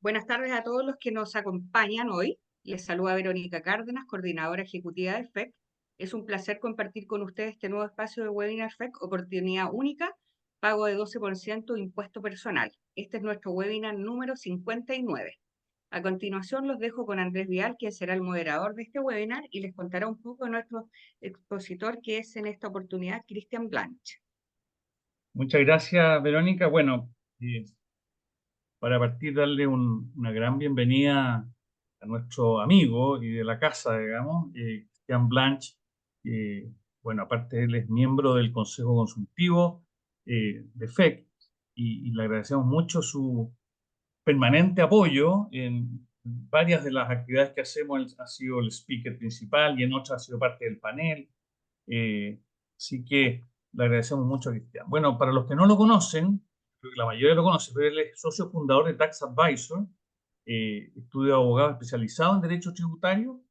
Buenas tardes a todos los que nos acompañan hoy. Les saluda Verónica Cárdenas, coordinadora ejecutiva de FEC. Es un placer compartir con ustedes este nuevo espacio de webinar FEC, oportunidad única, pago de 12% impuesto personal. Este es nuestro webinar número 59. A continuación los dejo con Andrés Vial, quien será el moderador de este webinar y les contará un poco de nuestro expositor, que es en esta oportunidad Christian Blanch. Muchas gracias, Verónica. Bueno, para partir, darle una gran bienvenida a nuestro amigo y de la casa, digamos, Christian Blanch. Bueno, aparte él es miembro del Consejo Consultivo de FEC y le agradecemos mucho su permanente apoyo en varias de las actividades que hacemos. Él ha sido el speaker principal y en otras ha sido parte del panel. Eh, Así que le agradecemos mucho a Cristian. Bueno, para los que no lo conocen, creo que la mayoría lo conoce, pero él es socio fundador de Tax Advisor, estudio de abogado especializado en Derecho Tributario,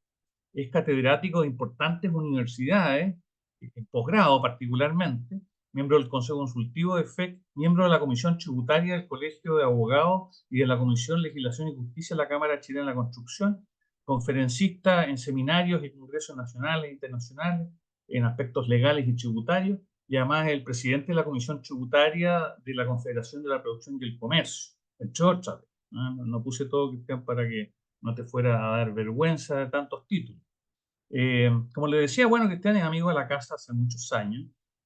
es catedrático de importantes universidades, en posgrado particularmente, miembro del Consejo Consultivo de FEC, miembro de la Comisión Tributaria del Colegio de Abogados y de la Comisión Legislación y Justicia de la Cámara Chilena de la Construcción, conferencista en seminarios y congresos nacionales e internacionales en aspectos legales y tributarios, y además es el presidente de la Comisión Tributaria de la Confederación de la Producción y el Comercio, entre otras. No puse todo, Cristian, para que no te fuera a dar vergüenza de tantos títulos. Como le decía, bueno, Cristian es amigo de la casa hace muchos años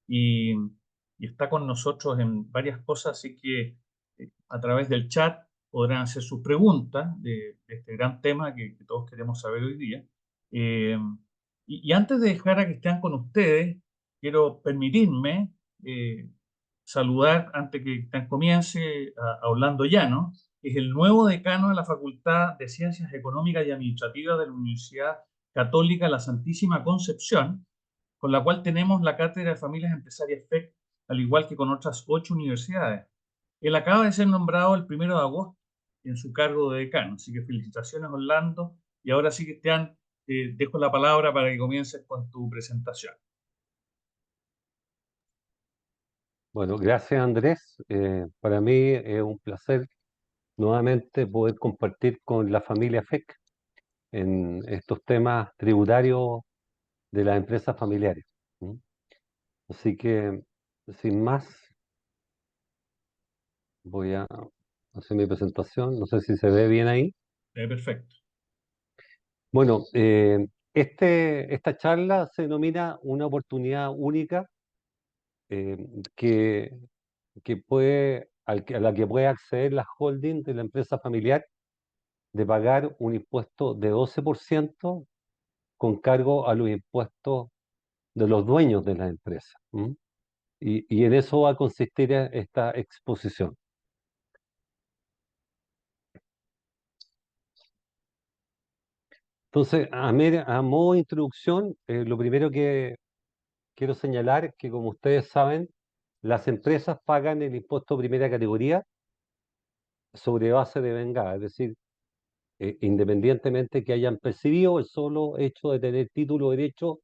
y, y está con nosotros en varias cosas, así que a través del chat podrán hacer sus preguntas de este gran tema que todos queremos saber hoy día. Eh, y antes de dejar a Cristian con ustedes, quiero permitirme saludar, antes que Cristian comience, a Orlando Llano, que es el nuevo decano de la Facultad de Ciencias Económicas y Administrativas de la Universidad Católica La Santísima Concepción, con la cual tenemos la Cátedra de Familias Empresarias FEC, al igual que con otras 8 universidades. Él acaba de ser nombrado el 1 de agosto en su cargo de decano, así que felicitaciones, Orlando. Y ahora sí, Cristian, te dejo la palabra para que comiences con tu presentación. Bueno, gracias Andrés. Para mí es un placer nuevamente poder compartir con la familia FEC en estos temas tributarios de las empresas familiares. ¿Mm? Así que, sin más, voy a hacer mi presentación. No sé si se ve bien ahí. Perfecto. Bueno, esta charla se denomina una oportunidad única eh, que, a la que puede acceder la holding de la empresa familiar de pagar un impuesto de 12% con cargo a los impuestos de los dueños de la empresa. ¿M? Y en eso va a consistir esta exposición. Entonces, a modo de introducción, lo primero que quiero señalar es que, como ustedes saben, las empresas pagan el impuesto de primera categoría sobre base de vengada, es decir, independientemente que hayan percibido, el solo hecho de tener título de derecho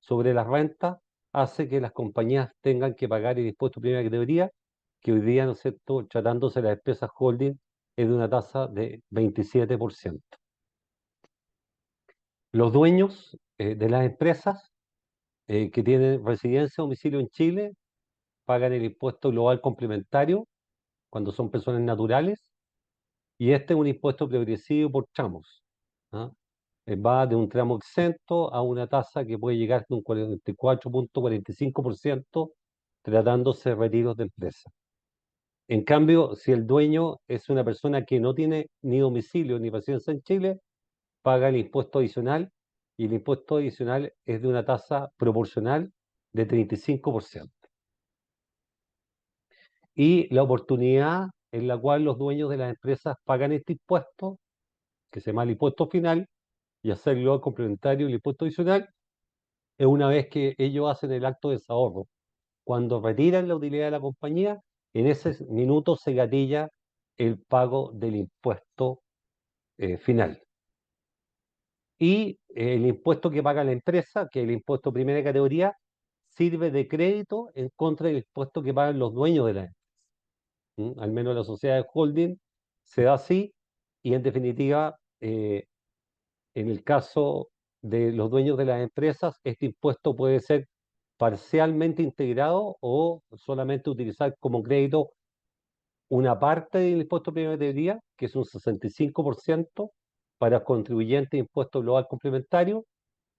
sobre las rentas hace que las compañías tengan que pagar el impuesto de primera categoría, que hoy día, ¿no es cierto?, tratándose de las empresas holding, es de una tasa de 27%. Los dueños de las empresas que tienen residencia o domicilio en Chile pagan el impuesto global complementario cuando son personas naturales, y este es un impuesto progresivo por tramos. ¿Ah? Va de un tramo exento a una tasa que puede llegar de un 44.45% tratándose de retiros de empresa. En cambio, si el dueño es una persona que no tiene ni domicilio ni residencia en Chile, paga el impuesto adicional, y el impuesto adicional es de una tasa proporcional de 35%. Y la oportunidad en la cual los dueños de las empresas pagan este impuesto, que se llama el impuesto final, y hacerlo complementario el impuesto adicional, es una vez que ellos hacen el acto de desahorro. Cuando retiran la utilidad de la compañía, en ese minuto se gatilla el pago del impuesto final. Y el impuesto que paga la empresa, que es el impuesto de primera categoría, sirve de crédito en contra del impuesto que pagan los dueños de la empresa. Al menos la sociedad de holding se da así, y en definitiva, en el caso de los dueños de las empresas, este impuesto puede ser parcialmente integrado o solamente utilizar como crédito una parte del impuesto prima de día, que es un 65% para contribuyentes de impuesto global complementario,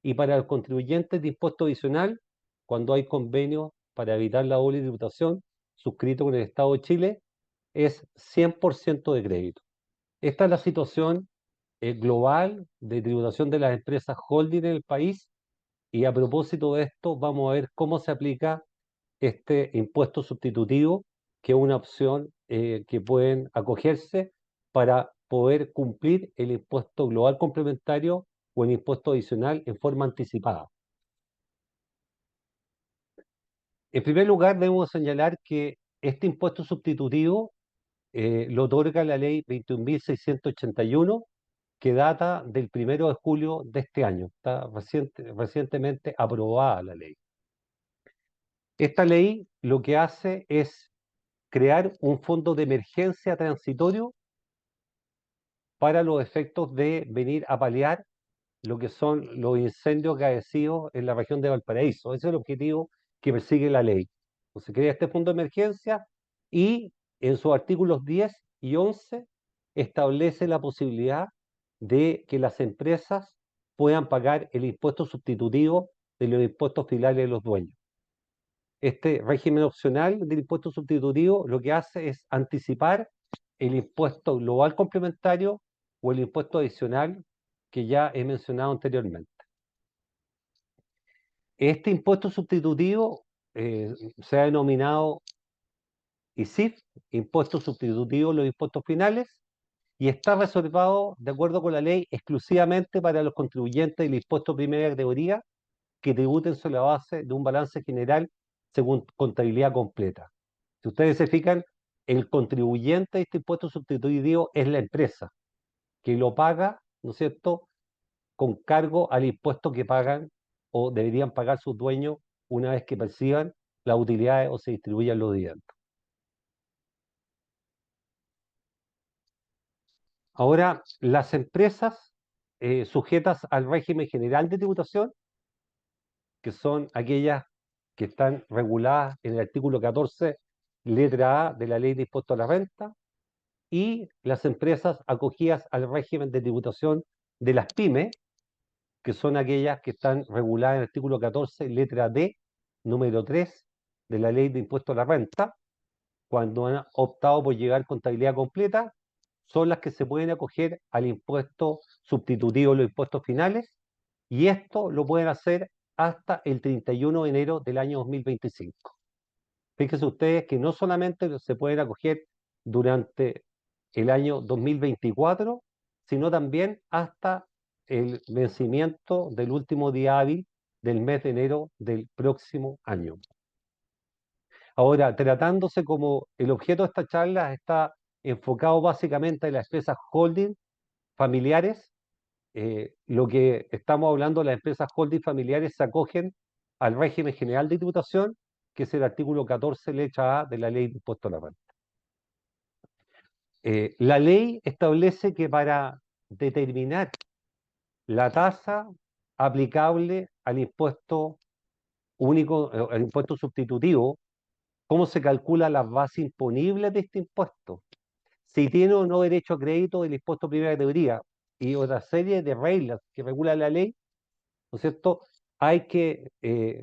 y para los contribuyentes de impuesto adicional, cuando hay convenios para evitar la doble tributación suscrito con el Estado de Chile, es 100% de crédito. Esta es la situación global de tributación de las empresas holding en el país, y a propósito de esto vamos a ver cómo se aplica este impuesto sustitutivo, que es una opción que pueden acogerse para poder cumplir el impuesto global complementario o el impuesto adicional en forma anticipada. En primer lugar, debemos señalar que este impuesto sustitutivo lo otorga la ley 21.681, que data del 1 de julio de este año. Está recientemente aprobada la ley. Esta ley lo que hace es crear un fondo de emergencia transitorio para los efectos de venir a paliar lo que son los incendios acaecidos en la región de Valparaíso. Ese es el objetivo que persigue la ley. Entonces, crea este fondo de emergencia y en sus artículos 10 y 11 establece la posibilidad de que las empresas puedan pagar el impuesto sustitutivo de los impuestos filiales de los dueños. Este régimen opcional del impuesto sustitutivo lo que hace es anticipar el impuesto global complementario o el impuesto adicional que ya he mencionado anteriormente. Este impuesto sustitutivo se ha denominado ISIF, impuesto sustitutivo de los impuestos finales, y está reservado, de acuerdo con la ley, exclusivamente para los contribuyentes del impuesto de primera categoría que tributen sobre la base de un balance general según contabilidad completa. Si ustedes se fijan, el contribuyente de este impuesto sustitutivo es la empresa, que lo paga, ¿no es cierto?, con cargo al impuesto que pagan o deberían pagar sus dueños una vez que perciban las utilidades o se distribuyan los dividendos. Ahora, las empresas sujetas al régimen general de tributación, que son aquellas que están reguladas en el artículo 14, letra A de la Ley de Impuesto a la Renta, y las empresas acogidas al régimen de tributación de las pymes, que son aquellas que están reguladas en el artículo 14, letra D, número 3 de la Ley de Impuesto a la Renta, cuando han optado por llevar contabilidad completa, son las que se pueden acoger al impuesto sustitutivo de los impuestos finales, y esto lo pueden hacer hasta el 31 de enero del año 2025. Fíjense ustedes que no solamente se pueden acoger durante el año 2024, sino también hasta el vencimiento del último día hábil del mes de enero del próximo año. Ahora, tratándose como el objeto de esta charla está enfocado básicamente en las empresas holding familiares, lo que estamos hablando, las empresas holding familiares se acogen al régimen general de tributación, que es el artículo 14, letra A de la Ley de Impuesto a la Renta. La ley establece que para determinar la tasa aplicable al impuesto único, al impuesto sustitutivo, cómo se calcula la base imponible de este impuesto, si tiene o no derecho a crédito del impuesto de primera categoría y otra serie de reglas que regula la ley, ¿no es cierto? Hay que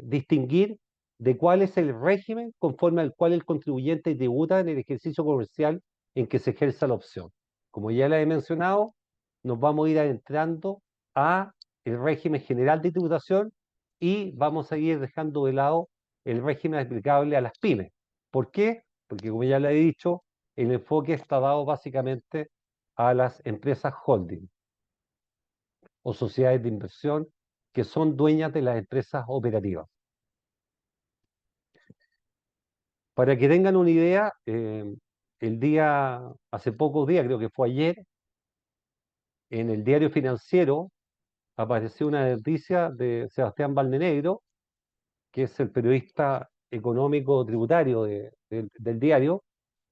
distinguir de cuál es el régimen conforme al cual el contribuyente tributa en el ejercicio comercial en que se ejerza la opción. Como ya la he mencionado, nos vamos a ir adentrando a el régimen general de tributación y vamos a ir dejando de lado el régimen aplicable a las pymes. ¿Por qué? Porque como ya le he dicho, el enfoque está dado básicamente a las empresas holding o sociedades de inversión que son dueñas de las empresas operativas. Para que tengan una idea, hace pocos días, creo que fue ayer, en el diario Financiero apareció una noticia de Sebastián Valdenegro, que es el periodista económico tributario del diario,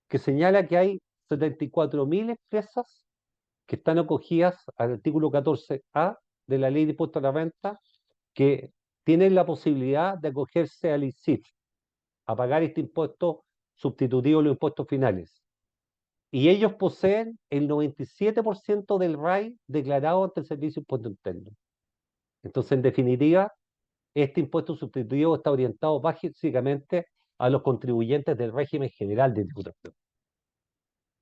que señala que hay 74.000 empresas que están acogidas al artículo 14A de la Ley de Impuesto a la Renta, que tienen la posibilidad de acogerse al ISIF, a pagar este impuesto sustitutivo de los impuestos finales. Y ellos poseen el 97% del RAI declarado ante el Servicio de Impuesto Interno. Entonces, en definitiva, este impuesto sustitutivo está orientado básicamente a los contribuyentes del régimen general de tributación.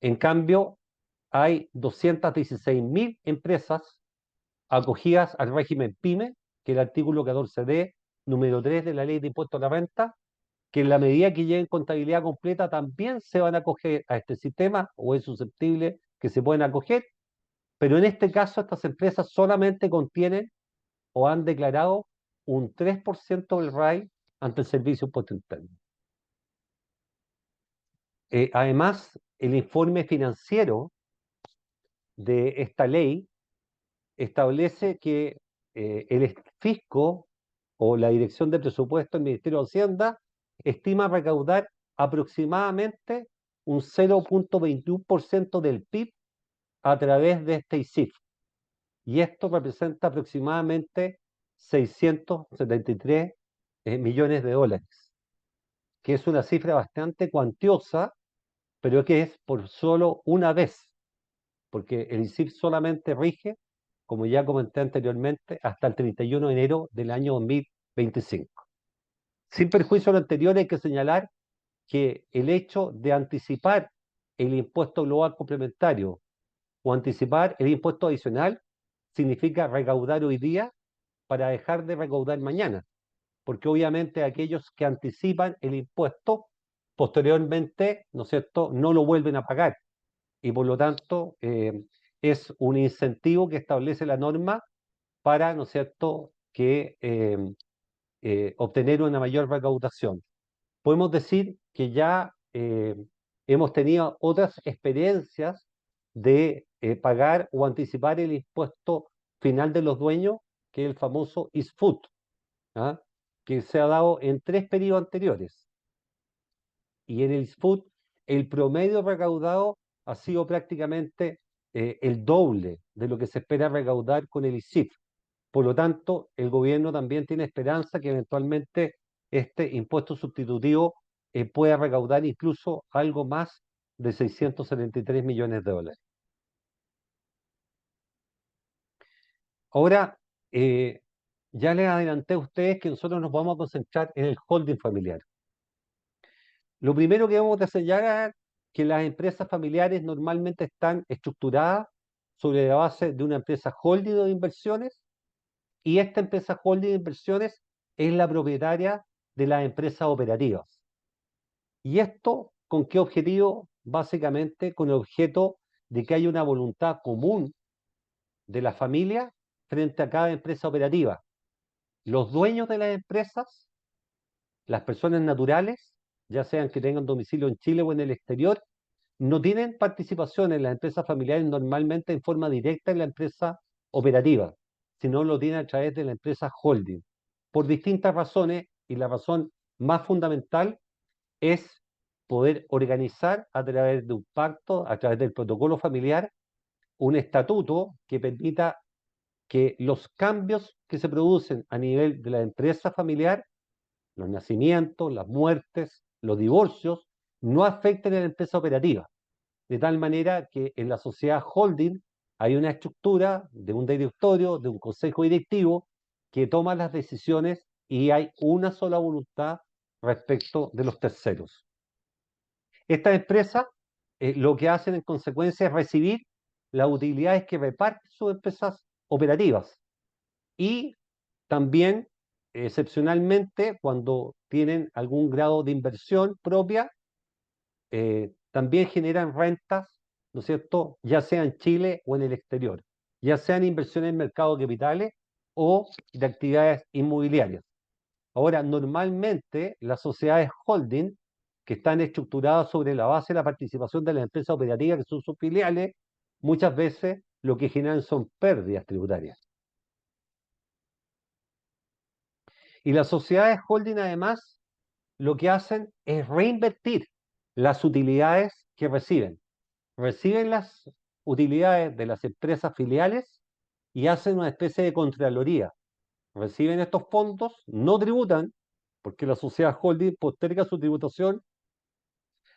En cambio, hay 216.000 empresas acogidas al régimen PYME, que es el artículo 14D, número 3 de la Ley de Impuesto a la Renta, que en la medida que lleguen contabilidad completa también se van a acoger a este sistema, o es susceptible que se puedan acoger, pero en este caso estas empresas solamente contienen o han declarado un 3% del RAI ante el Servicio de Impuesto Interno. Además, el informe financiero de esta ley establece que el fisco o la Dirección de Presupuesto del Ministerio de Hacienda estima recaudar aproximadamente un 0.21% del PIB a través de este ISIF. Y esto representa aproximadamente 673 millones de dólares, que es una cifra bastante cuantiosa, pero que es por solo una vez, porque el ISIF solamente rige, como ya comenté anteriormente, hasta el 31 de enero del año 2025. Sin perjuicio de lo anterior, hay que señalar que el hecho de anticipar el impuesto global complementario o anticipar el impuesto adicional significa recaudar hoy día para dejar de recaudar mañana, porque obviamente aquellos que anticipan el impuesto posteriormente, ¿no es cierto?, no lo vuelven a pagar, y por lo tanto es un incentivo que establece la norma para, ¿no es cierto?, que obtener una mayor recaudación. Podemos decir que ya hemos tenido otras experiencias de pagar o anticipar el impuesto final de los dueños, que es el famoso ISFUT, ¿ah?, que se ha dado en 3 periodos anteriores. Y en el ISFUT el promedio recaudado ha sido prácticamente el doble de lo que se espera recaudar con el ISIF. Por lo tanto, el gobierno también tiene esperanza que eventualmente este impuesto sustitutivo pueda recaudar incluso algo más de 673 millones de dólares. Ahora, ya les adelanté a ustedes que nosotros nos vamos a concentrar en el holding familiar. Lo primero que vamos a señalar es que las empresas familiares normalmente están estructuradas sobre la base de una empresa holding de inversiones, y esta empresa holding de inversiones es la propietaria de las empresas operativas. ¿Y esto con qué objetivo? Básicamente con el objeto de que haya una voluntad común de la familia frente a cada empresa operativa. Los dueños de las empresas, las personas naturales, ya sean que tengan domicilio en Chile o en el exterior, no tienen participación en las empresas familiares normalmente en forma directa en la empresa operativa, sino lo tienen a través de la empresa holding, por distintas razones, y la razón más fundamental es poder organizar a través de un pacto, a través del protocolo familiar, un estatuto que permita que los cambios que se producen a nivel de la empresa familiar, los nacimientos, las muertes, los divorcios, no afecten a la empresa operativa. De tal manera que en la sociedad holding hay una estructura de un directorio, de un consejo directivo, que toma las decisiones y hay una sola voluntad respecto de los terceros. Estas empresas lo que hacen en consecuencia es recibir las utilidades que reparten sus empresas operativas, y también, excepcionalmente, cuando tienen algún grado de inversión propia, también generan rentas, ¿no es cierto?, ya sea en Chile o en el exterior, ya sean inversiones en mercado de capitales o de actividades inmobiliarias. Ahora, normalmente las sociedades holding, que están estructuradas sobre la base de la participación de las empresas operativas, que son sus filiales, muchas veces lo que generan son pérdidas tributarias. Y las sociedades holding, además, lo que hacen es reinvertir las utilidades que reciben. Reciben las utilidades de las empresas filiales y hacen una especie de contraloría. Reciben estos fondos, no tributan, porque la sociedad holding posterga su tributación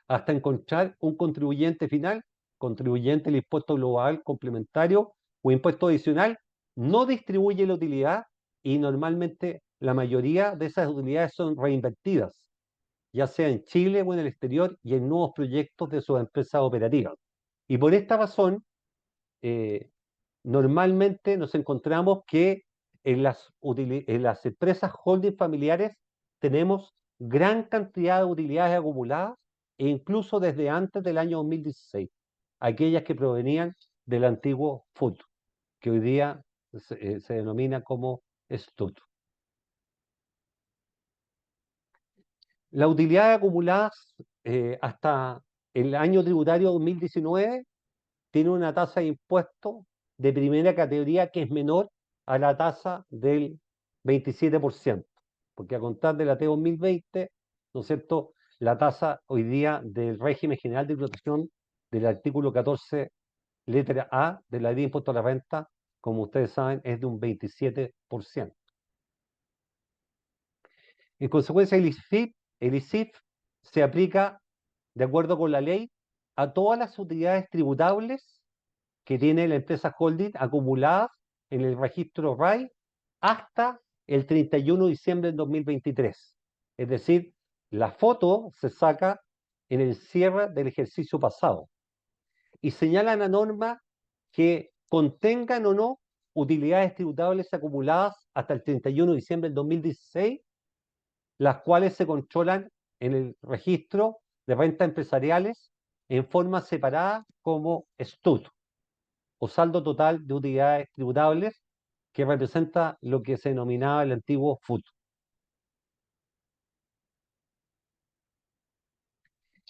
hasta encontrar un contribuyente final, contribuyente del impuesto global complementario o impuesto adicional, no distribuye la utilidad y normalmente la mayoría de esas utilidades son reinvertidas, ya sea en Chile o en el exterior y en nuevos proyectos de sus empresas operativas. Y por esta razón, eh, normalmente nos encontramos que en las empresas holding familiares tenemos gran cantidad de utilidades acumuladas e incluso desde antes del año 2016, aquellas que provenían del antiguo FUT, que hoy día se denomina como STUT. Las utilidades acumuladas hasta el año tributario 2019 tiene una tasa de impuesto de primera categoría que es menor a la tasa del 27%, porque a contar de la T 2020, ¿no es cierto?, la tasa hoy día del régimen general de tributación del artículo 14, letra A de la ley de impuesto a la renta, como ustedes saben, es de un 27%. En consecuencia, el ISIF se aplica de acuerdo con la ley a todas las utilidades tributables que tiene la empresa holding acumuladas en el registro RAI hasta el 31 de diciembre del 2023. Es decir, la foto se saca en el cierre del ejercicio pasado y señala la norma que contengan o no utilidades tributables acumuladas hasta el 31 de diciembre del 2016, las cuales se controlan en el registro de rentas empresariales en forma separada como STUT, o saldo total de utilidades tributables, que representa lo que se denominaba el antiguo FUT.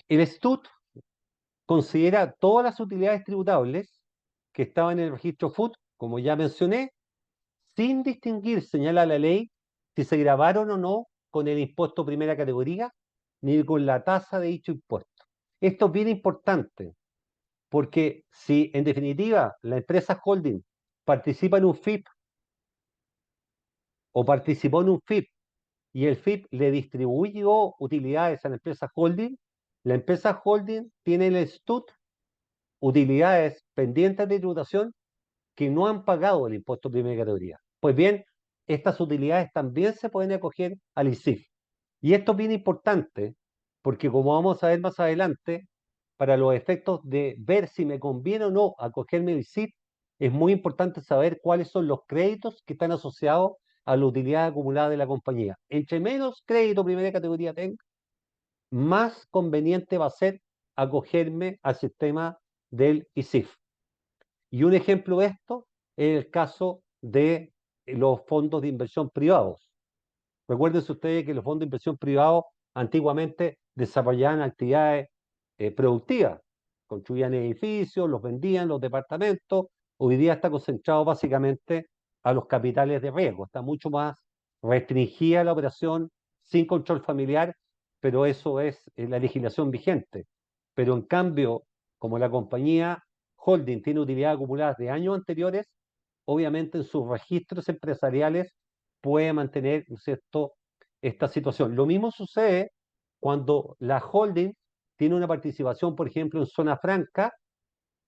El STUT considera todas las utilidades tributables que estaban en el registro FUT, como ya mencioné, sin distinguir, señala la ley, si se grabaron o no con el impuesto primera categoría, ni con la tasa de dicho impuesto. Esto es bien importante, porque si en definitiva la empresa holding participa en un FIP o participó en un FIP y el FIP le distribuyó utilidades a la empresa holding tiene el STUT, utilidades pendientes de tributación que no han pagado el impuesto de primera categoría. Pues bien, estas utilidades también se pueden acoger al ISIF. Y esto es bien importante, porque como vamos a ver más adelante, para los efectos de ver si me conviene o no acogerme al ISIF, es muy importante saber cuáles son los créditos que están asociados a la utilidad acumulada de la compañía. Entre menos crédito primera categoría tenga, más conveniente va a ser acogerme al sistema del ISIF. Y un ejemplo de esto es el caso de los fondos de inversión privados. Recuérdense ustedes que los fondos de inversión privados antiguamente desarrollaban actividades productivas, construían edificios, los vendían, los departamentos. Hoy día está concentrado básicamente a los capitales de riesgo, está mucho más restringida la operación sin control familiar, pero eso es la legislación vigente. Pero en cambio, como la compañía holding tiene utilidades acumuladas de años anteriores, obviamente en sus registros empresariales puede mantener, ¿no es cierto?, esta situación. Lo mismo sucede cuando la holding tiene una participación, por ejemplo, en zona franca,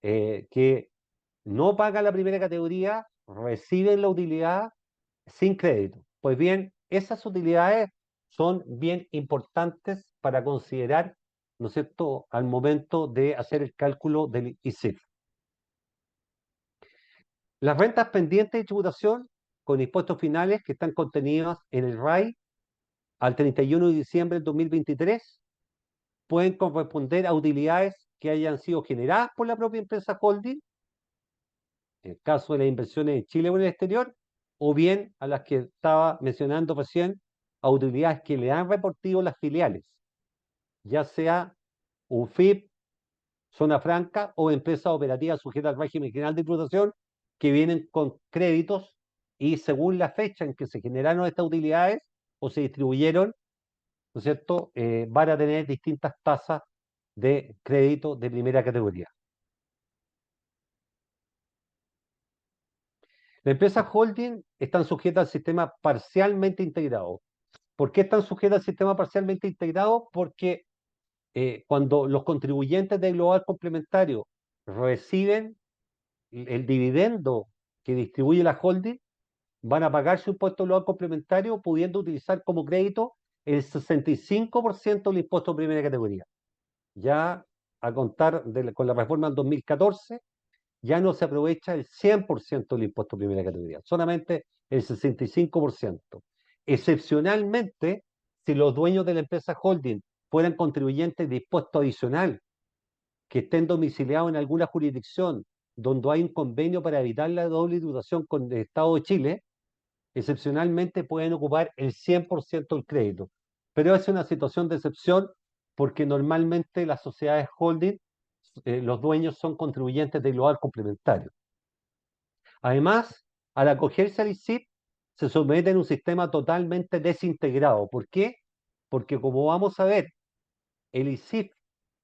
que no paga la primera categoría, reciben la utilidad sin crédito. Pues bien, esas utilidades son bien importantes para considerar, ¿no es cierto?, al momento de hacer el cálculo del ISIF. Las rentas pendientes de tributación con impuestos finales que están contenidas en el RAI al 31 de diciembre del 2023 pueden corresponder a utilidades que hayan sido generadas por la propia empresa holding, en el caso de las inversiones en Chile o en el exterior, o bien a las que estaba mencionando recién, a utilidades que le han reportado las filiales, ya sea un FIP, zona franca o empresa operativa sujeta al régimen general de tributación, que vienen con créditos y según la fecha en que se generaron estas utilidades o se distribuyeron, ¿no es cierto?, van a tener distintas tasas de crédito de primera categoría. Las empresas holding están sujetas al sistema parcialmente integrado. ¿Por qué están sujetas al sistema parcialmente integrado? Porque cuando los contribuyentes de Global Complementario reciben el dividendo que distribuye la holding, van a pagar su impuesto global complementario pudiendo utilizar como crédito el 65% del impuesto de primera categoría. Ya a contar con la reforma del 2014, ya no se aprovecha el 100% del impuesto de primera categoría, solamente el 65%. Excepcionalmente, si los dueños de la empresa holding fueran contribuyentes de impuesto adicional, que estén domiciliados en alguna jurisdicción donde hay un convenio para evitar la doble tributación con el Estado de Chile, excepcionalmente pueden ocupar el 100% del crédito. Pero es una situación de excepción porque normalmente las sociedades holding, los dueños son contribuyentes de global complementario. Además, al acogerse al ICSID, se someten a un sistema totalmente desintegrado. ¿Por qué? Porque como vamos a ver, el ICSID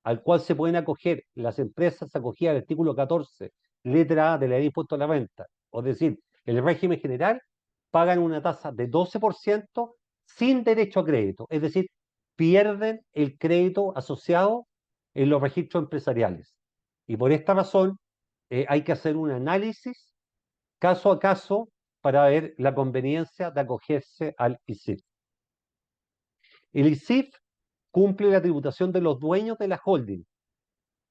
al cual se pueden acoger las empresas acogidas al artículo 14, letra A de la ley de impuesto a la renta, es decir, el régimen general, pagan una tasa de 12% sin derecho a crédito, es decir, pierden el crédito asociado en los registros empresariales. Y por esta razón hay que hacer un análisis caso a caso para ver la conveniencia de acogerse al ICIF. El ICIF cumple la tributación de los dueños de la holding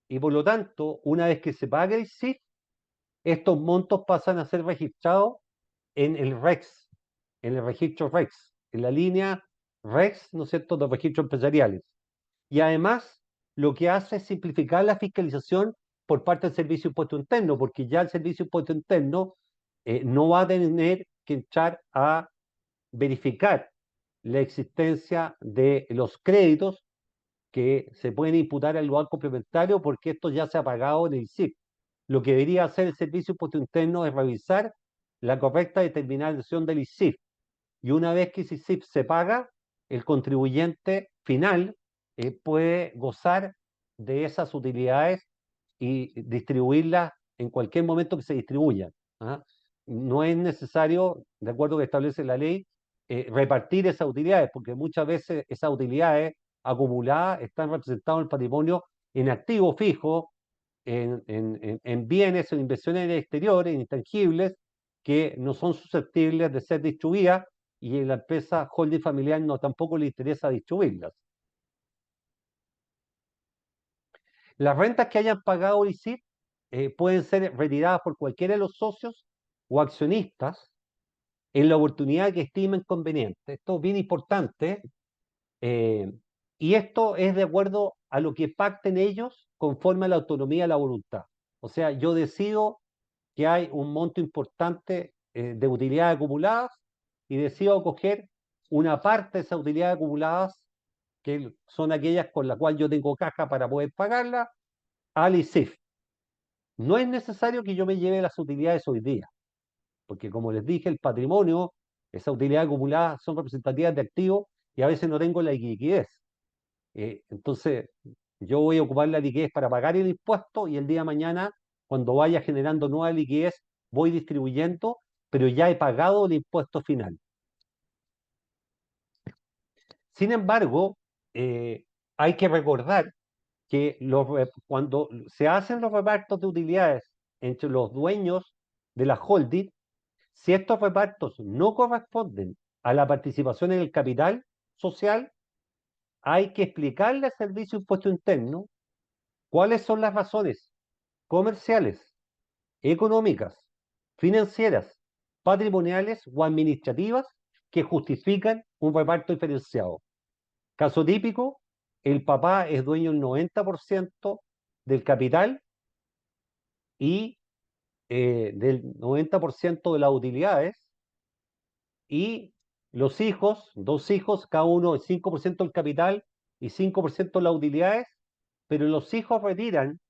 y por lo tanto, una vez que se paga el ICIF, estos montos pasan a ser registrados en el REX, en el registro REX, en la línea REX, ¿no es cierto?, de registros empresariales. Y además, lo que hace es simplificar la fiscalización por parte del Servicio de Impuesto Interno, porque ya el Servicio de Impuesto Interno no va a tener que entrar a verificar la existencia de los créditos que se pueden imputar al lugar complementario porque esto ya se ha pagado en el ICIP. Lo que debería hacer el Servicio de Impuesto Interno es revisar la correcta determinación del ICIP. Y una vez que ese ICIP se paga, el contribuyente final puede gozar de esas utilidades y distribuirlas en cualquier momento que se distribuyan. ¿Ah? No es necesario, de acuerdo con lo que establece la ley, repartir esas utilidades, porque muchas veces esas utilidades acumuladas están representadas en el patrimonio en activos fijos, en bienes, en inversiones en el exterior, en intangibles, que no son susceptibles de ser distribuidas y en la empresa holding familiar no tampoco le interesa distribuirlas. Las rentas que hayan pagado ICIP pueden ser retiradas por cualquiera de los socios o accionistas en la oportunidad que estimen conveniente. Esto es bien importante y esto es de acuerdo a lo que pacten ellos conforme a la autonomía de la voluntad. O sea, yo decido que hay un monto importante de utilidades acumuladas y decido acoger una parte de esas utilidades acumuladas, que son aquellas con las cuales yo tengo caja para poder pagarla, al ICIF. No es necesario que yo me lleve las utilidades hoy día, porque como les dije, el patrimonio, esas utilidades acumuladas son representativas de activos y a veces no tengo la liquidez. Entonces, yo voy a ocupar la liquidez para pagar el impuesto y el día de mañana, cuando vaya generando nueva liquidez, voy distribuyendo, pero ya he pagado el impuesto final. Sin embargo, hay que recordar que cuando se hacen los repartos de utilidades entre los dueños de la holding, si estos repartos no corresponden a la participación en el capital social, hay que explicarle al Servicio de Impuesto Interno cuáles son las razones comerciales, económicas, financieras, patrimoniales o administrativas que justifican un reparto diferenciado. Caso típico, el papá es dueño del 90% del capital y del 90% de las utilidades, y los hijos, dos hijos, cada uno el 5% del capital y 5% de las utilidades, pero los hijos retiran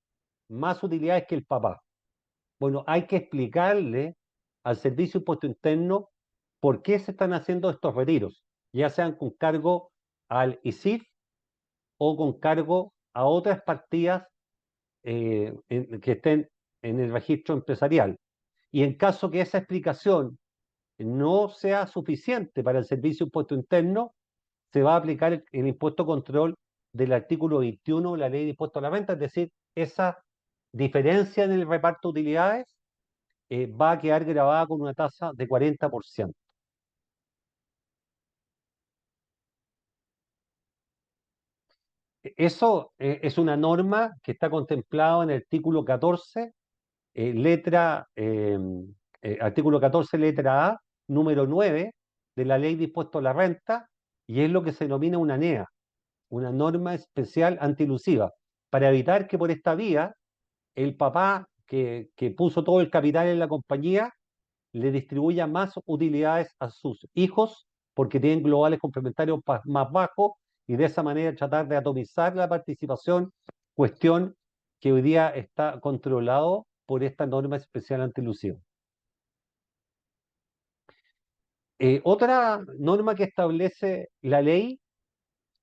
más utilidades que el papá. Bueno, hay que explicarle al Servicio de Impuesto Interno por qué se están haciendo estos retiros, ya sean con cargo al ICIF o con cargo a otras partidas que estén en el registro empresarial. y en caso que esa explicación no sea suficiente para el servicio de impuesto interno, se va a aplicar el impuesto control del artículo 21 de la ley de impuesto a la renta, es decir, esa diferencia en el reparto de utilidades va a quedar grabada con una tasa de 40%. Eso es una norma que está contemplada en el artículo 14, artículo 14, letra A, número 9 de la ley de impuesto a la renta, y es lo que se denomina una NEA, una norma especial antilusiva, para evitar que por esta vía el papá que puso todo el capital en la compañía le distribuya más utilidades a sus hijos porque tienen globales complementarios más bajos y de esa manera tratar de atomizar la participación, cuestión que hoy día está controlado por esta norma especial antilusiva. Otra norma que establece la ley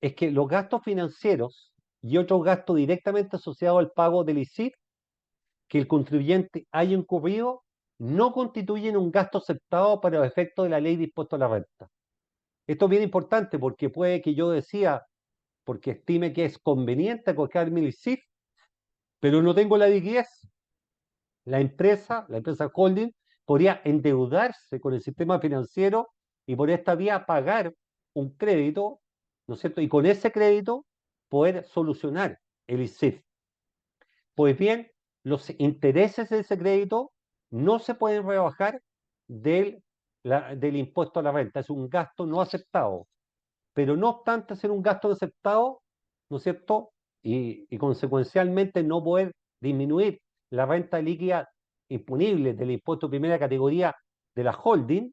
es que los gastos financieros y otros gastos directamente asociados al pago del ISIF que el contribuyente haya incurrido no constituyen un gasto aceptado para los efectos de la ley de impuesto a la renta. Esto es bien importante porque puede que yo decía, porque estime que es conveniente acoger mi ISIF, pero no tengo la liquidez. La empresa holding, podría endeudarse con el sistema financiero y por esta vía pagar un crédito, ¿no es cierto? Y con ese crédito poder solucionar el ISIF. Pues bien, los intereses de ese crédito no se pueden rebajar del impuesto a la renta. Es un gasto no aceptado. Pero no obstante ser un gasto no aceptado, ¿no es cierto? Y consecuencialmente no poder disminuir la renta líquida imponible del impuesto de primera categoría de la holding,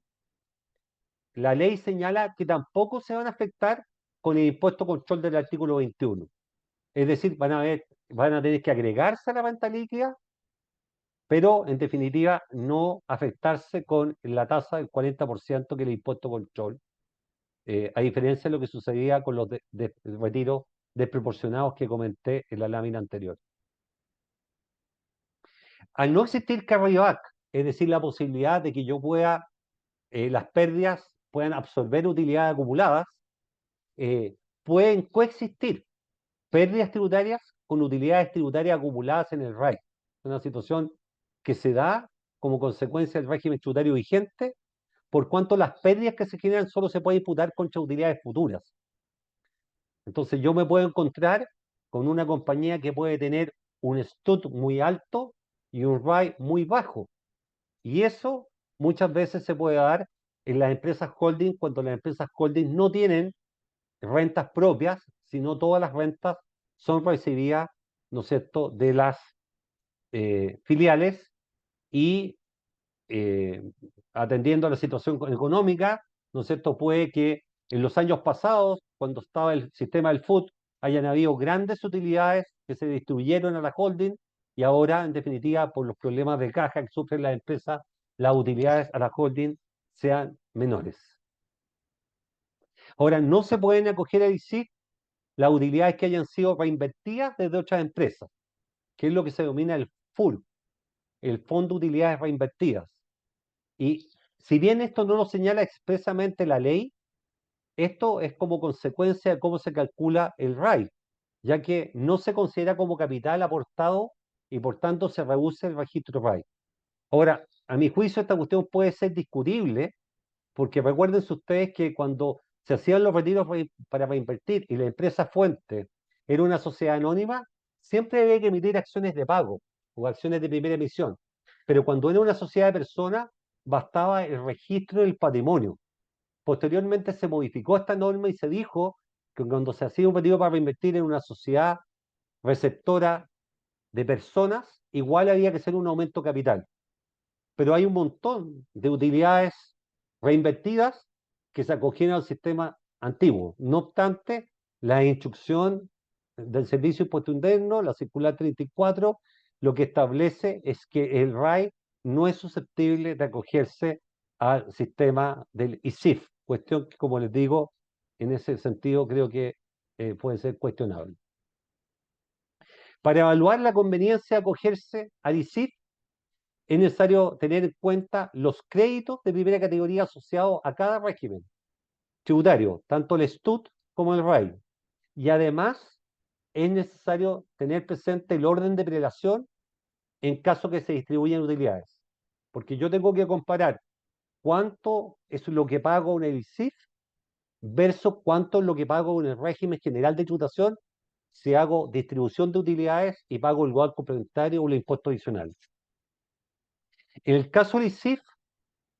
la ley señala que tampoco se van a afectar con el impuesto control del artículo 21. Es decir, van a tener que agregarse a la renta líquida, pero en definitiva no afectarse con la tasa del 40% que es el impuesto control, a diferencia de lo que sucedía con los retiros desproporcionados que comenté en la lámina anterior. Al no existir carryback, es decir, la posibilidad de que yo pueda, las pérdidas puedan absorber utilidades acumuladas, pueden coexistir pérdidas tributarias con utilidades tributarias acumuladas en el RAI. Una situación que se da como consecuencia del régimen tributario vigente, por cuanto las pérdidas que se generan solo se pueden imputar contra utilidades futuras. Entonces yo me puedo encontrar con una compañía que puede tener un STUT muy alto y un RAI muy bajo. Y eso muchas veces se puede dar en las empresas holding cuando las empresas holding no tienen rentas propias, sino todas las rentas son recibidas, ¿no es cierto?, de las filiales y atendiendo a la situación económica, ¿no es cierto?, puede que en los años pasados, cuando estaba el sistema del FUT, hayan habido grandes utilidades que se distribuyeron a la holding y ahora, en definitiva, por los problemas de caja que sufren las empresas, las utilidades a la holding sean menores. Ahora, no se pueden acoger a ISIC las utilidades que hayan sido reinvertidas desde otras empresas, que es lo que se denomina el FUR, el Fondo de Utilidades Reinvertidas. Y si bien esto no lo señala expresamente la ley, esto es como consecuencia de cómo se calcula el RAI, ya que no se considera como capital aportado y por tanto se reduce el registro RAI. Ahora, a mi juicio esta cuestión puede ser discutible, porque recuérdense ustedes que cuando se hacían los retiros para reinvertir y la empresa fuente era una sociedad anónima, siempre había que emitir acciones de pago o acciones de primera emisión. Pero cuando era una sociedad de personas, bastaba el registro del patrimonio. Posteriormente se modificó esta norma y se dijo que cuando se hacía un retiro para reinvertir en una sociedad receptora de personas, igual había que hacer un aumento capital. Pero hay un montón de utilidades reinvertidas que se acogieron al sistema antiguo. No obstante, la instrucción del Servicio de Impuesto Interno, la circular 34, lo que establece es que el RAI no es susceptible de acogerse al sistema del ISIF, cuestión que, como les digo, en ese sentido creo que puede ser cuestionable. Para evaluar la conveniencia de acogerse al ISIF, es necesario tener en cuenta los créditos de primera categoría asociados a cada régimen tributario, tanto el STUT como el RAI. Y además es necesario tener presente el orden de prelación en caso que se distribuyan utilidades. Porque yo tengo que comparar cuánto es lo que pago en el ISIF versus cuánto es lo que pago en el régimen general de tributación si hago distribución de utilidades y pago el igual complementario o el impuesto adicional. En el caso del ISIF,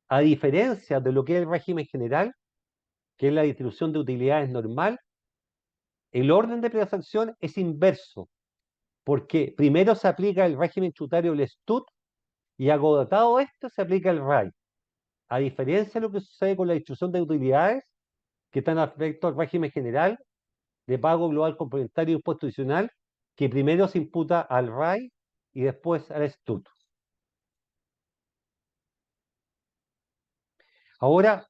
a diferencia de lo que es el régimen general, que es la distribución de utilidades normal, el orden de prelación es inverso, porque primero se aplica el régimen tributario del STUT y agotado esto se aplica el RAI. A diferencia de lo que sucede con la distribución de utilidades, que están afectados al régimen general de pago global complementario y impuesto adicional, que primero se imputa al RAI y después al STUT. Ahora,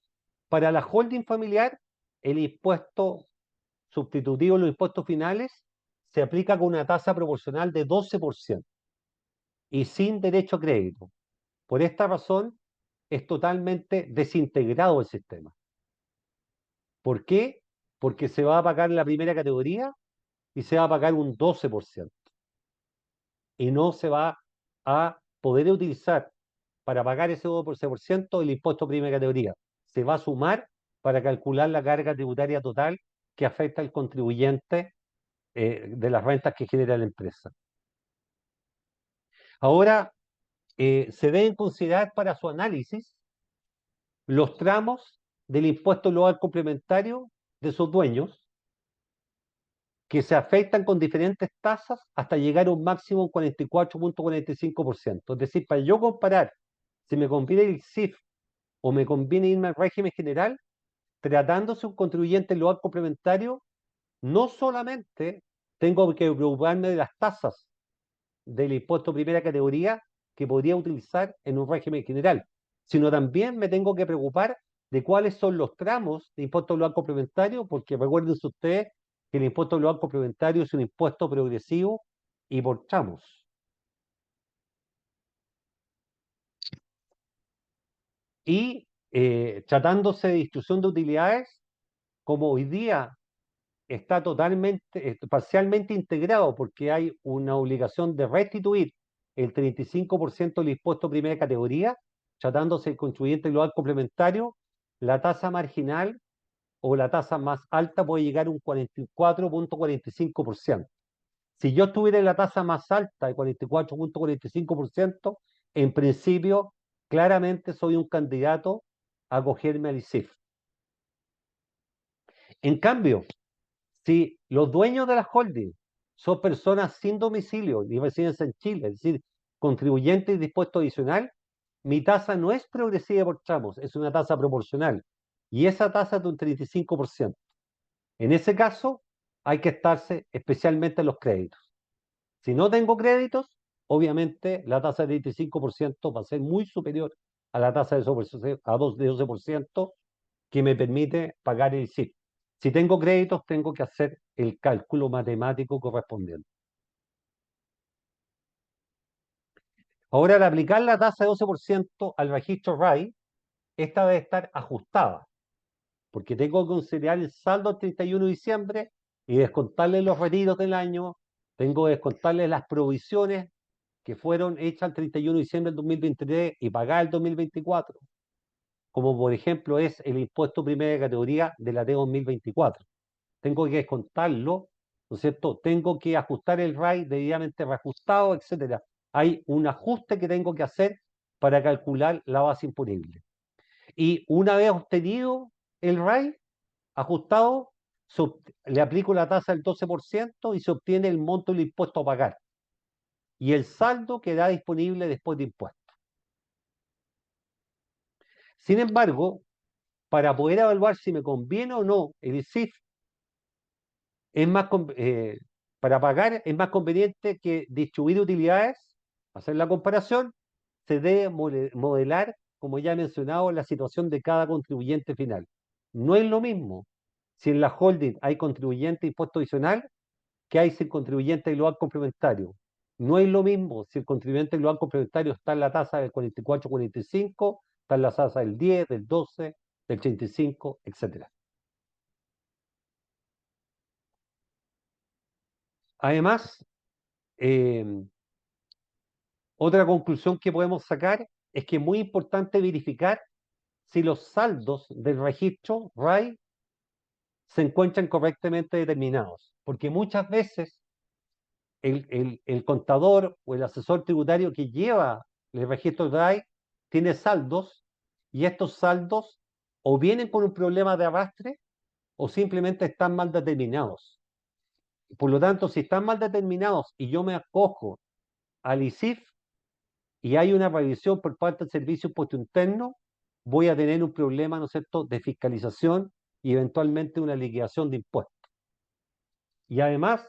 para la holding familiar, el impuesto sustitutivo, los impuestos finales, se aplica con una tasa proporcional de 12% y sin derecho a crédito. Por esta razón, es totalmente desintegrado el sistema. ¿Por qué? Porque se va a pagar la primera categoría y se va a pagar un 12%. Y no se va a poder utilizar para pagar ese 12% el impuesto de primera categoría. Se va a sumar para calcular la carga tributaria total que afecta al contribuyente de las rentas que genera la empresa. Ahora, se deben considerar para su análisis los tramos del impuesto global complementario de sus dueños, que se afectan con diferentes tasas hasta llegar a un máximo de 44.45%. Es decir, para yo comparar si me conviene el CIF o me conviene irme al régimen general, tratándose de un contribuyente global complementario, no solamente tengo que preocuparme de las tasas del impuesto de primera categoría que podría utilizar en un régimen general, sino también me tengo que preocupar de cuáles son los tramos de impuesto global complementario, porque recuérdense ustedes que el impuesto global complementario es un impuesto progresivo y por tramos. Y tratándose de distribución de utilidades, como hoy día está totalmente, parcialmente integrado, porque hay una obligación de restituir el 35% del impuesto de primera categoría, tratándose del contribuyente global complementario, la tasa marginal o la tasa más alta puede llegar a un 44.45%. Si yo estuviera en la tasa más alta de 44.45%, en principio, claramente soy un candidato a acogerme al ISIF. En cambio, si los dueños de las holdings son personas sin domicilio ni residencia en Chile, es decir, contribuyentes de impuesto adicional, mi tasa no es progresiva por tramos, es una tasa proporcional. Y esa tasa es de un 35%. En ese caso, hay que estarse especialmente en los créditos. Si no tengo créditos, obviamente la tasa de 35% va a ser muy superior a la tasa de 12% que me permite pagar el ISIF. Si tengo créditos, tengo que hacer el cálculo matemático correspondiente. Ahora, al aplicar la tasa de 12% al registro RAI, esta debe estar ajustada, porque tengo que considerar el saldo al 31 de diciembre y descontarle los retiros del año, tengo que descontarle las provisiones que fueron hechas el 31 de diciembre del 2023 y pagar el 2024, como por ejemplo es el impuesto primera categoría de la T 2024. Tengo que descontarlo, ¿no es cierto? Tengo que ajustar el RAI debidamente reajustado, etcétera. Hay un ajuste que tengo que hacer para calcular la base imponible. Y una vez obtenido el RAI ajustado, le aplico la tasa del 12% y se obtiene el monto del impuesto a pagar. Y el saldo queda disponible después de impuestos. Sin embargo, para poder evaluar si me conviene o no el ISIF, es más, para pagar es más conveniente que distribuir utilidades, hacer la comparación, se debe modelar, como ya he mencionado, la situación de cada contribuyente final. No es lo mismo si en la holding hay contribuyente impuesto adicional que hay sin contribuyente global complementario. No es lo mismo si el contribuyente del banco complementario está en la tasa del 44-45, está en la tasa del 10, del 12, del 35, etcétera. Además, otra conclusión que podemos sacar es que es muy importante verificar si los saldos del registro RAI se encuentran correctamente determinados, porque muchas veces el contador o el asesor tributario que lleva el registro RAI tiene saldos y estos saldos o vienen con un problema de arrastre o simplemente están mal determinados. Por lo tanto, si están mal determinados y yo me acojo al ISIF y hay una revisión por parte del Servicio de Impuesto Interno, voy a tener un problema, ¿no es cierto?, de fiscalización y eventualmente una liquidación de impuestos. Y además,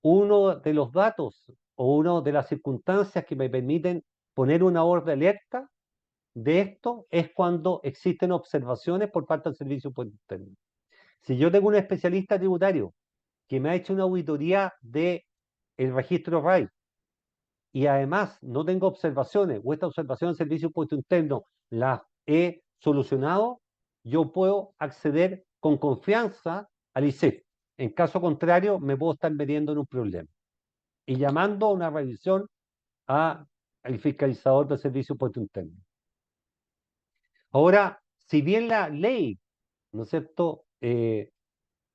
uno de los datos o una de las circunstancias que me permiten poner una orden de alerta de esto es cuando existen observaciones por parte del Servicio de Impuesto Interno. Si yo tengo un especialista tributario que me ha hecho una auditoría de el registro RAI y además no tengo observaciones o esta observación del Servicio de Impuesto Interno la he solucionado, yo puedo acceder con confianza al ISEF. En caso contrario, me puedo estar metiendo en un problema. Y llamando a una revisión al fiscalizador del Servicio de Impuesto Interno. Ahora, si bien la ley, ¿no es cierto?,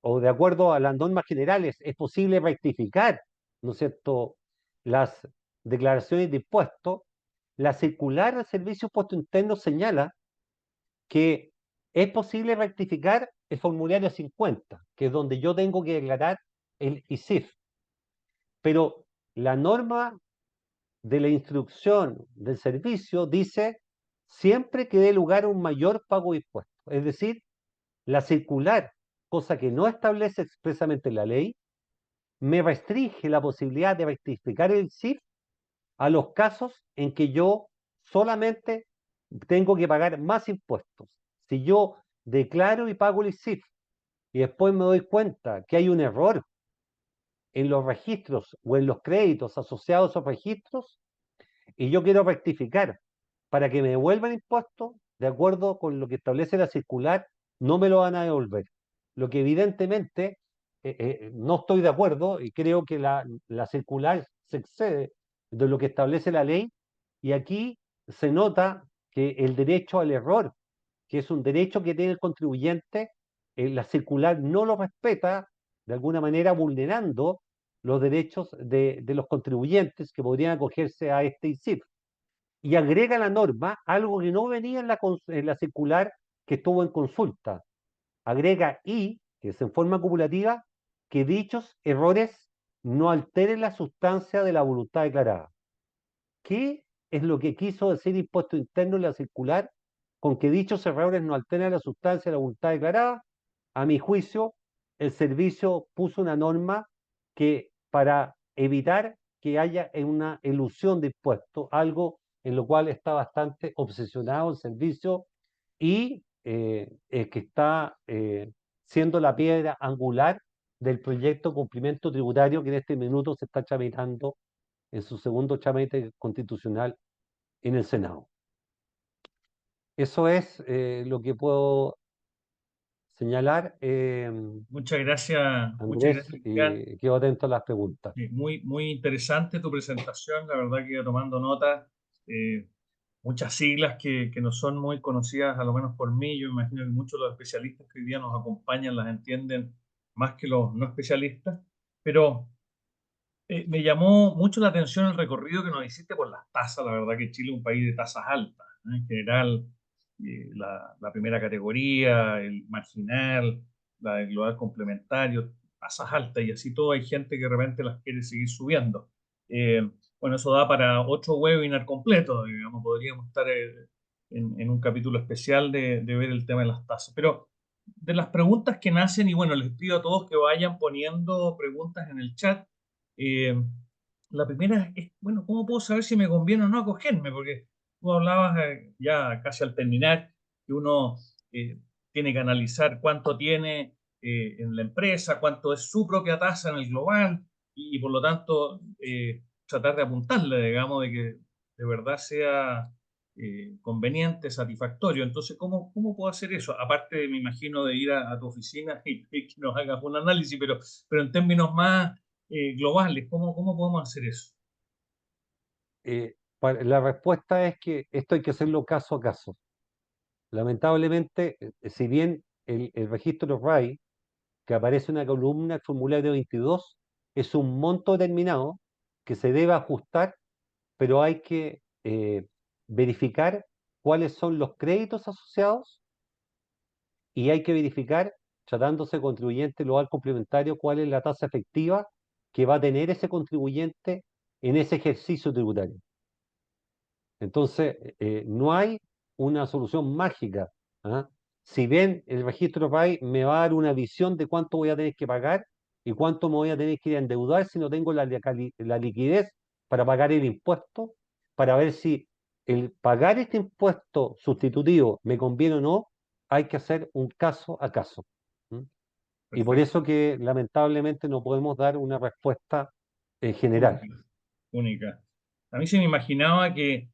o de acuerdo a las normas generales, es posible rectificar, ¿no es cierto?, las declaraciones de impuestos, la circular del Servicio de Impuesto Interno señala que es posible rectificar el formulario 50, que es donde yo tengo que declarar el ISIF. Pero la norma de la instrucción del servicio dice siempre que dé lugar a un mayor pago de impuestos. Es decir, la circular, cosa que no establece expresamente la ley, me restringe la posibilidad de rectificar el ISIF a los casos en que yo solamente tengo que pagar más impuestos. Si yo declaro y pago el ISIF y después me doy cuenta que hay un error en los registros o en los créditos asociados a esos registros y yo quiero rectificar para que me devuelvan impuestos, de acuerdo con lo que establece la circular, no me lo van a devolver. Lo que evidentemente no estoy de acuerdo y creo que la circular se excede de lo que establece la ley y aquí se nota que el derecho al error, que es un derecho que tiene el contribuyente, la circular no lo respeta, de alguna manera vulnerando los derechos de los contribuyentes que podrían acogerse a este ISIF. Y agrega a la norma algo que no venía en la circular que estuvo en consulta. Agrega que es en forma acumulativa, que dichos errores no alteren la sustancia de la voluntad declarada. ¿Qué es lo que quiso decir Impuesto Interno en la circular con que dichos errores no alteren la sustancia de la voluntad declarada? A mi juicio, el servicio puso una norma que para evitar que haya una elusión de impuestos, algo en lo cual está bastante obsesionado el servicio y que está siendo la piedra angular del proyecto de cumplimiento tributario que en este minuto se está tramitando en su segundo trámite constitucional en el Senado. Eso es lo que puedo señalar, Muchas gracias, Andrés, Iván. y quedo atento a las preguntas. Muy, muy interesante tu presentación, la verdad que iba tomando nota. Muchas siglas que no son muy conocidas, a lo menos por mí. Yo imagino que muchos de los especialistas que hoy día nos acompañan las entienden más que los no especialistas, pero me llamó mucho la atención el recorrido que nos hiciste por las tasas. La verdad que Chile es un país de tasas altas, ¿no? En general, la primera categoría, el marginal, la del global complementario, tasas altas y así todo. Hay gente que de repente las quiere seguir subiendo. Eh, bueno, eso da para otro webinar completo, digamos, podríamos estar en un capítulo especial de ver el tema de las tasas. Pero de las preguntas que nacen, y bueno, les pido a todos que vayan poniendo preguntas en el chat. eh, la primera es, bueno, ¿cómo puedo saber si me conviene o no acogerme? Porque tú hablabas ya casi al terminar que uno tiene que analizar cuánto tiene en la empresa, cuánto es su propia tasa en el global y por lo tanto tratar de apuntarle, digamos, de que de verdad sea conveniente, satisfactorio. Entonces, ¿cómo puedo hacer eso? Aparte, me imagino, de ir a tu oficina y que nos hagas un análisis, pero en términos más globales, ¿cómo podemos hacer eso? La respuesta es que esto hay que hacerlo caso a caso. Lamentablemente, si bien el registro RAI, que aparece en una columna, el formulario 22, es un monto determinado que se debe ajustar, pero hay que verificar cuáles son los créditos asociados y hay que verificar, tratándose de contribuyente global complementario, cuál es la tasa efectiva que va a tener ese contribuyente en ese ejercicio tributario. Entonces, no hay una solución mágica. ¿Ah? Si bien el registro RAI me va a dar una visión de cuánto voy a tener que pagar y cuánto me voy a tener que ir a endeudar si no tengo la liquidez para pagar el impuesto, para ver si el pagar este impuesto sustitutivo me conviene o no, hay que hacer un caso a caso. ¿Mm? Y por eso Perfecto. que lamentablemente no podemos dar una respuesta general. Única. Única. A mí se me imaginaba que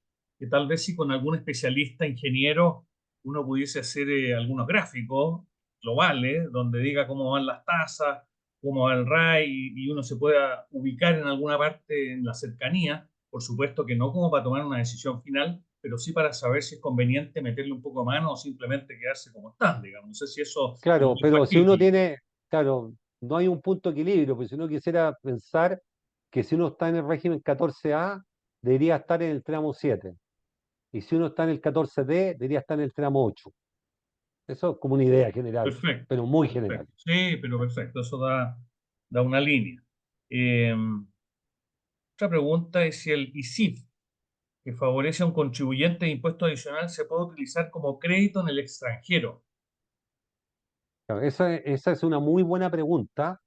tal vez si con algún especialista ingeniero uno pudiese hacer algunos gráficos globales donde diga cómo van las tasas, cómo va el RAI y uno se pueda ubicar en alguna parte en la cercanía. Por supuesto que no como para tomar una decisión final, pero sí para saber si es conveniente meterle un poco de mano o simplemente quedarse como están, digamos. No sé si eso es Claro, muy pero si uno factible. tiene, claro, no hay un punto de equilibrio, pues si uno quisiera pensar que si uno está en el régimen 14A, debería estar en el tramo 7. Y si uno está en el 14D, debería estar en el tramo 8. Eso es como una idea general, Perfecto, pero muy general. perfecto. Sí, pero perfecto, eso da una línea. Eh, Otra pregunta es si el ISIF, que favorece a un contribuyente de impuesto adicional, se puede utilizar como crédito en el extranjero. Claro, esa es una muy buena pregunta,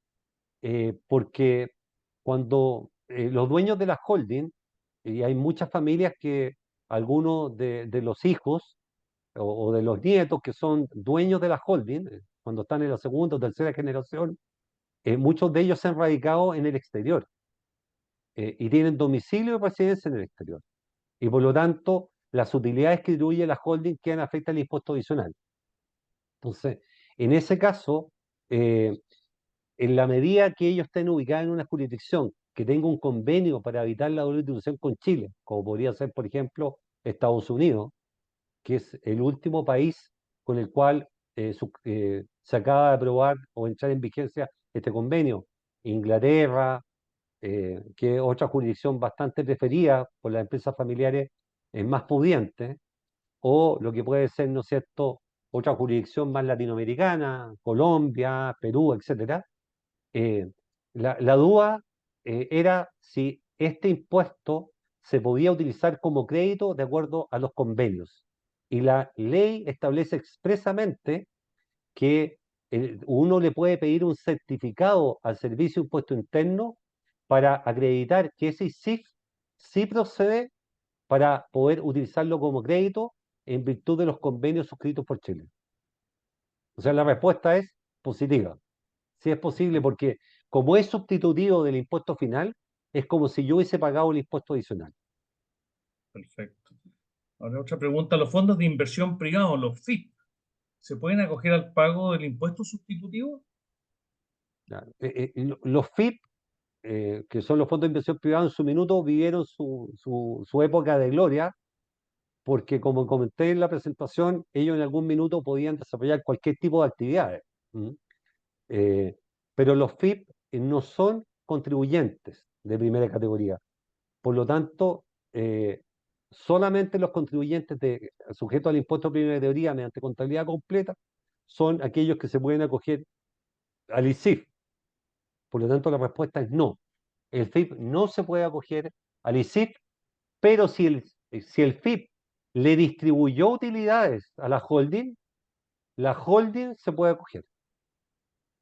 porque cuando los dueños de la holding, y hay muchas familias que algunos de los hijos o de los nietos que son dueños de la holding, cuando están en la segunda o tercera generación, muchos de ellos se han radicado en el exterior y tienen domicilio y residencia en el exterior. Y por lo tanto, las utilidades que distribuye la holding quedan afectadas al impuesto adicional. Entonces, en ese caso, eh, en la medida que ellos estén ubicados en una jurisdicción que tenga un convenio para evitar la doble tributación con Chile, como podría ser, por ejemplo, Estados Unidos, que es el último país con el cual se acaba de aprobar o entrar en vigencia este convenio. Inglaterra, que es otra jurisdicción bastante preferida por las empresas familiares, es más pudiente, o lo que puede ser, ¿no es cierto?, otra jurisdicción más latinoamericana, Colombia, Perú, etcétera. Eh, la duda era si este impuesto se podía utilizar como crédito de acuerdo a los convenios. Y la ley establece expresamente que uno le puede pedir un certificado al Servicio de Impuesto Interno para acreditar que ese ISIF sí procede para poder utilizarlo como crédito en virtud de los convenios suscritos por Chile. O sea, la respuesta es positiva. Sí es posible porque como es sustitutivo del impuesto final, es como si yo hubiese pagado el impuesto adicional. Perfecto. Ahora otra pregunta, ¿los fondos de inversión privados, los FIP, se pueden acoger al pago del impuesto sustitutivo? ¿Ya? Los FIP, que son los fondos de inversión privada, en su minuto vivieron su época de gloria, porque como comenté en la presentación, ellos en algún minuto podían desarrollar cualquier tipo de actividades. ¿Mm? Eh, pero los FIP no son contribuyentes de primera categoría. Por lo tanto, solamente los contribuyentes sujetos al impuesto de primera categoría mediante contabilidad completa son aquellos que se pueden acoger al ISIF. Por lo tanto, la respuesta es no. El FIP no se puede acoger al ISIF, pero si el FIP le distribuyó utilidades a la holding se puede acoger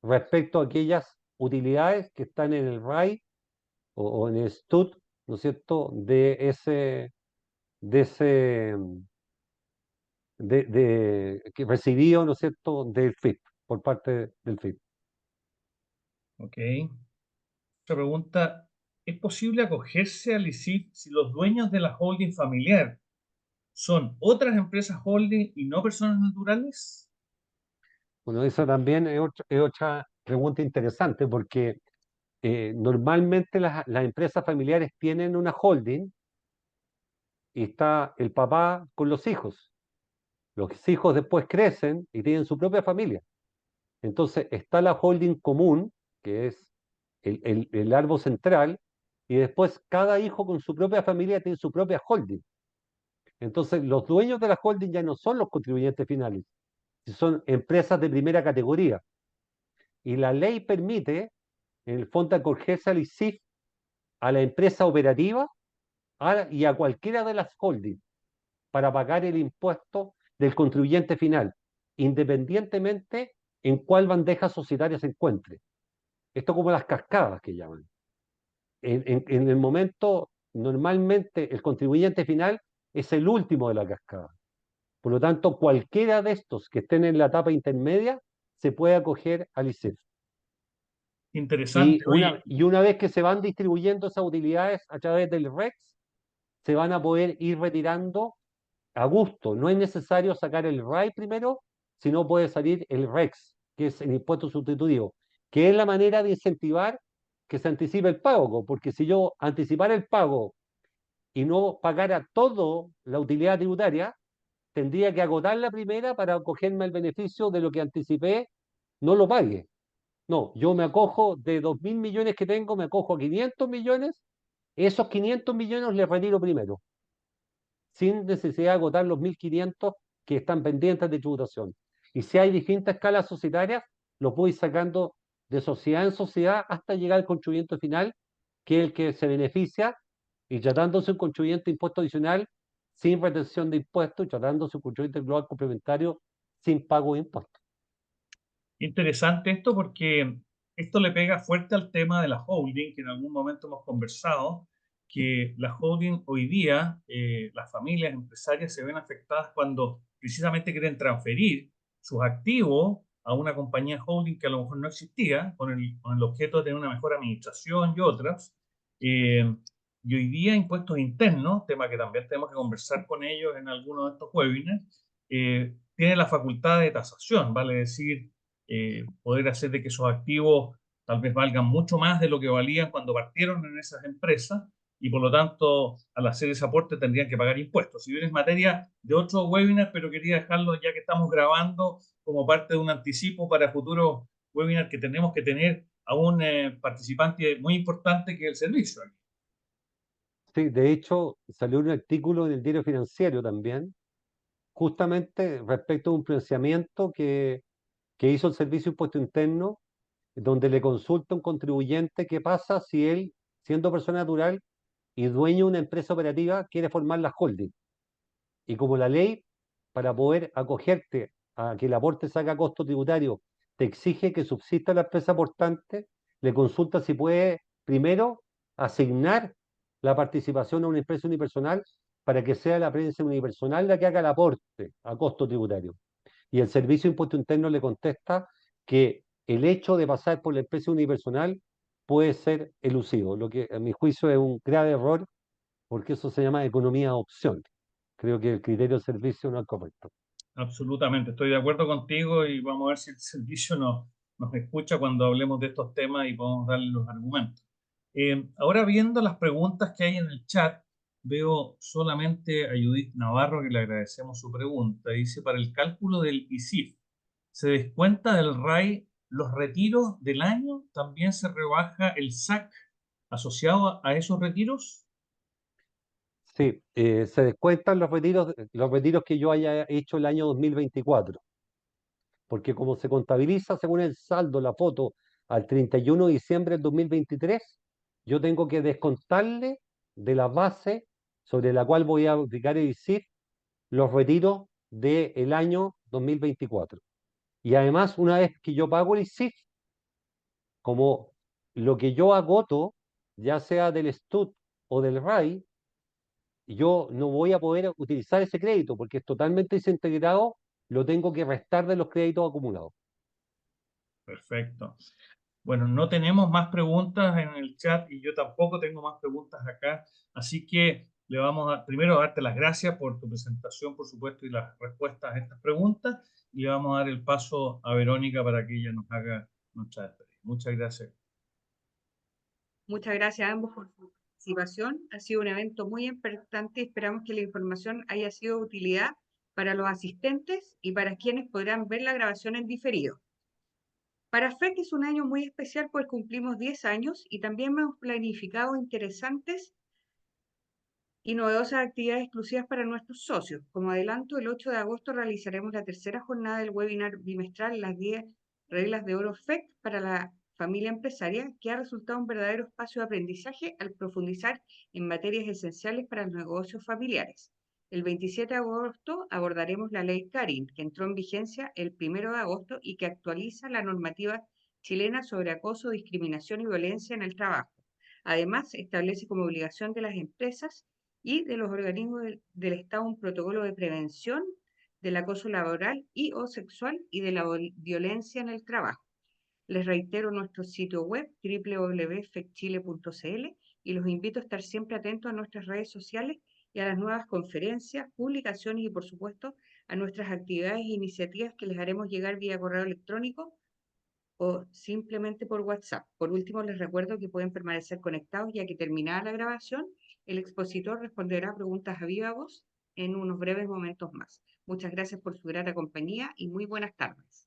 respecto a aquellas utilidades que están en el RAI o en el STUT, ¿no es cierto?, de ese que recibido, ¿no es cierto?, del FIP, por parte del FIP. Ok. Otra pregunta, ¿Es posible acogerse al ISIF si los dueños de la holding familiar son otras empresas holding y no personas naturales? Bueno, eso también es otra pregunta interesante porque normalmente las empresas familiares tienen una holding y está el papá con los hijos. Los hijos después crecen y tienen su propia familia. Entonces está la holding común, que es el árbol central, y después cada hijo con su propia familia tiene su propia holding. Entonces los dueños de la holding ya no son los contribuyentes finales, son empresas de primera categoría. Y la ley permite, en el fondo, acogerse al ISIF a la empresa operativa y a cualquiera de las holdings para pagar el impuesto del contribuyente final, independientemente en cuál bandeja societaria se encuentre. Esto como las cascadas que llaman. En el momento, normalmente el contribuyente final es el último de la cascada. Por lo tanto, cualquiera de estos que estén en la etapa intermedia se puede acoger al ISIF. Interesante. Oye, Y una vez que se van distribuyendo esas utilidades a través del REX, se van a poder ir retirando a gusto. No es necesario sacar el RAI primero, sino puede salir el REX, que es el impuesto sustitutivo, que es la manera de incentivar que se anticipe el pago, porque si yo anticipara el pago y no pagara todo la utilidad tributaria, tendría que agotar la primera para acogerme al beneficio de lo que anticipé, no lo pague. No, yo me acojo de 2.000 millones que tengo, me acojo a 500 millones, esos 500 millones les retiro primero, sin necesidad de agotar los 1.500 que están pendientes de tributación. Y si hay distintas escalas societarias, los voy sacando de sociedad en sociedad hasta llegar al contribuyente final, que es el que se beneficia, y tratándose un contribuyente de impuesto adicional sin retención de impuestos, y tratándose un contribuyente global complementario sin pago de impuestos. interesante esto porque esto le pega fuerte al tema de la holding, que en algún momento hemos conversado, que la holding hoy día, las familias empresarias se ven afectadas cuando precisamente quieren transferir sus activos a una compañía holding que a lo mejor no existía, con el objeto de tener una mejor administración y otras. Y hoy día impuestos internos, tema que también tenemos que conversar con ellos en algunos de estos webinars, tiene la facultad de tasación, vale decir, poder hacer de que esos activos tal vez valgan mucho más de lo que valían cuando partieron en esas empresas y por lo tanto al hacer ese aporte tendrían que pagar impuestos. Si bien es materia de otro webinar, pero quería dejarlo ya que estamos grabando como parte de un anticipo para futuros webinars que tenemos que tener a un participante muy importante que es el servicio. Sí, de hecho, salió un artículo en el Diario Financiero también, justamente respecto a un pronunciamiento que hizo el Servicio de Impuesto Interno, donde le consulta a un contribuyente qué pasa si él, siendo persona natural y dueño de una empresa operativa, quiere formar la holding. Y como la ley, para poder acogerte a que el aporte salga a costo tributario, te exige que subsista la empresa aportante, le consulta si puede primero asignar la participación a una empresa unipersonal para que sea la empresa unipersonal la que haga el aporte a costo tributario. Y el Servicio de Impuesto Interno le contesta que el hecho de pasar por la empresa unipersonal puede ser elusivo, lo que a mi juicio es un grave error porque eso se llama economía de opción. Creo que el criterio de servicio no es correcto. Absolutamente, estoy de acuerdo contigo y vamos a ver si el servicio nos escucha cuando hablemos de estos temas y podemos darle los argumentos. Ahora viendo las preguntas que hay en el chat, veo solamente a Judith Navarro, que le agradecemos su pregunta. Dice, para el cálculo del ISIF, ¿se descuenta del RAI los retiros del año? ¿También se rebaja el SAC asociado a esos retiros? Sí, se descuentan los retiros que yo haya hecho el año 2024, porque como se contabiliza según el saldo, la foto, al 31 de diciembre del 2023, yo tengo que descontarle de la base sobre la cual voy a aplicar el ISIF los retiros del año 2024. Y además, una vez que yo pago el ISIF, como lo que yo agoto, ya sea del STUT o del RAI, yo no voy a poder utilizar ese crédito porque es totalmente desintegrado, lo tengo que restar de los créditos acumulados. Perfecto. Bueno, no tenemos más preguntas en el chat y yo tampoco tengo más preguntas acá, así que le vamos a primero darte las gracias por tu presentación, por supuesto, y las respuestas a estas preguntas, y le vamos a dar el paso a Verónica para que ella nos haga nuestra despedida. Muchas gracias. Muchas gracias a ambos por su participación. Ha sido un evento muy importante y esperamos que la información haya sido de utilidad para los asistentes y para quienes podrán ver la grabación en diferido. Para FEC es un año muy especial pues cumplimos 10 años y también hemos planificado interesantes y novedosas actividades exclusivas para nuestros socios. Como adelanto, el 8 de agosto realizaremos la tercera jornada del webinar bimestral Las 10 reglas de oro FEC para la familia empresaria, que ha resultado un verdadero espacio de aprendizaje al profundizar en materias esenciales para los negocios familiares. El 27 de agosto abordaremos la ley Karin, que entró en vigencia el 1 de agosto y que actualiza la normativa chilena sobre acoso, discriminación y violencia en el trabajo. Además, establece como obligación de las empresas y de los organismos del Estado un protocolo de prevención del acoso laboral y o sexual y de la violencia en el trabajo. Les reitero nuestro sitio web www.fecchile.cl y los invito a estar siempre atentos a nuestras redes sociales y a las nuevas conferencias, publicaciones y por supuesto a nuestras actividades e iniciativas que les haremos llegar vía correo electrónico o simplemente por WhatsApp. Por último, les recuerdo que pueden permanecer conectados ya que terminada la grabación, el expositor responderá a preguntas a viva voz en unos breves momentos más. Muchas gracias por su grata compañía y muy buenas tardes.